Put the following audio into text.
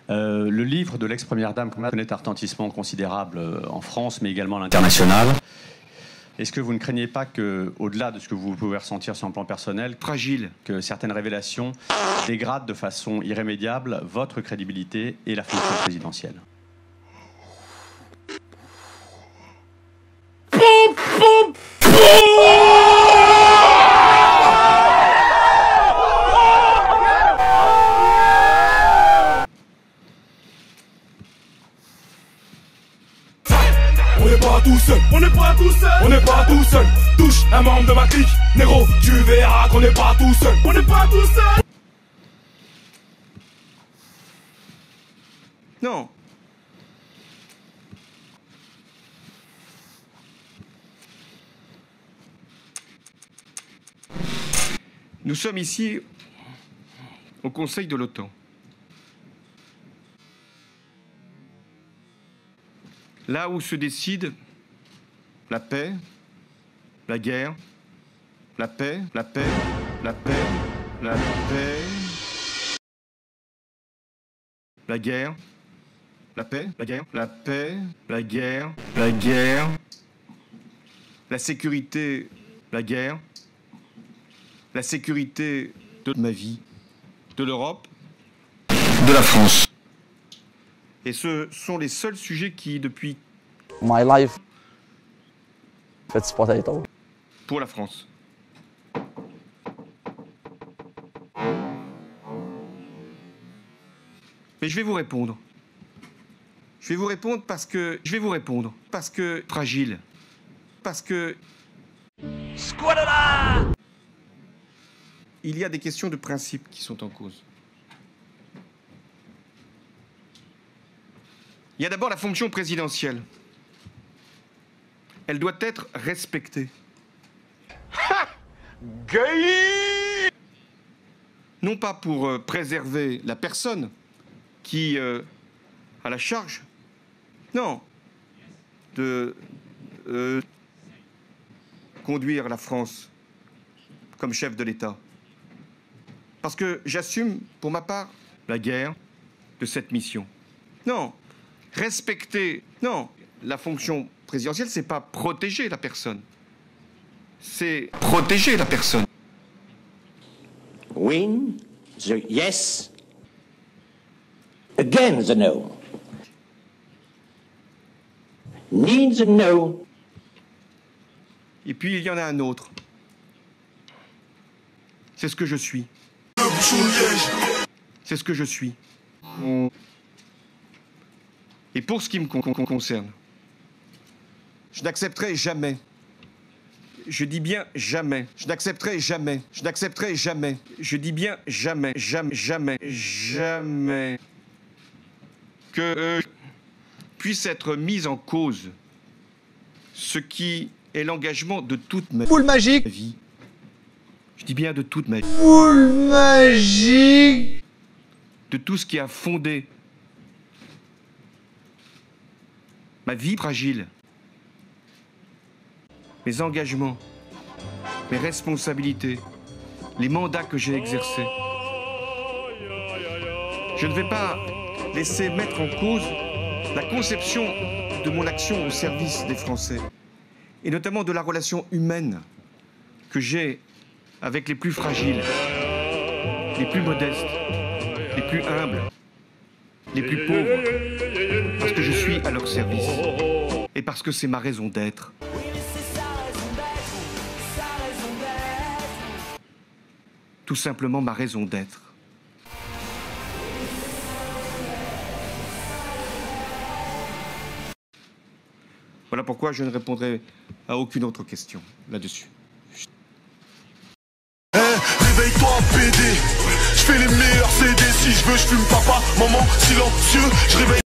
Le livre de l'ex-première dame connaît un retentissement considérable en France, mais également à l'international. Est-ce que vous ne craignez pas que, au-delà de ce que vous pouvez ressentir sur un plan personnel, fragile, que certaines révélations dégradent de façon irrémédiable votre crédibilité et la fonction présidentielle? On n'est pas tout seul, on n'est pas tout seul, on n'est pas tout seul. Touche un membre de ma clique, Nero, tu verras qu'on n'est pas tout seul, on n'est pas tout seul. Non. Nous sommes ici au Conseil de l'OTAN. Là où se décide la paix, la guerre, la paix, la paix, la paix, la paix, la guerre, la paix, la guerre, la paix, la guerre, la guerre, la sécurité, la guerre, la sécurité de ma vie, de l'Europe, de la France. Et ce sont les seuls sujets qui, depuis... My life, it's potato. Pour la France. Mais je vais vous répondre. Je vais vous répondre parce que... Je vais vous répondre parce que... Fragile. Parce que... Squadala! Il y a des questions de principe qui sont en cause. Il y a d'abord la fonction présidentielle. Elle doit être respectée. Ha! Gay! Non pas pour préserver la personne qui a la charge, non, de conduire la France comme chef de l'État. Parce que j'assume, pour ma part, la guerre de cette mission. Non. Respecter, non, la fonction présidentielle, c'est pas protéger la personne. C'est protéger la personne. Win the yes, again the no. Need the no. Et puis il y en a un autre. C'est ce que je suis. C'est ce que je suis. Et pour ce qui me concerne, je n'accepterai jamais, je dis bien jamais, je n'accepterai jamais, je n'accepterai jamais, je dis bien jamais, jamais, jamais, jamais, que puisse être mis en cause ce qui est l'engagement de toute ma vie. Je dis bien de toute ma vie. Boule magique. De tout ce qui a fondé ma vie fragile, mes engagements, mes responsabilités, les mandats que j'ai exercés. Je ne vais pas laisser mettre en cause la conception de mon action au service des Français, et notamment de la relation humaine que j'ai avec les plus fragiles, les plus modestes, les plus humbles, les plus pauvres, parce que je suis à leur service et parce que c'est ma raison d'être. Tout simplement ma raison d'être. Voilà pourquoi je ne répondrai à aucune autre question là-dessus. Réveille-toi PD, je fais les meilleurs CD. Si je veux je fume papa, maman silencieux, je réveille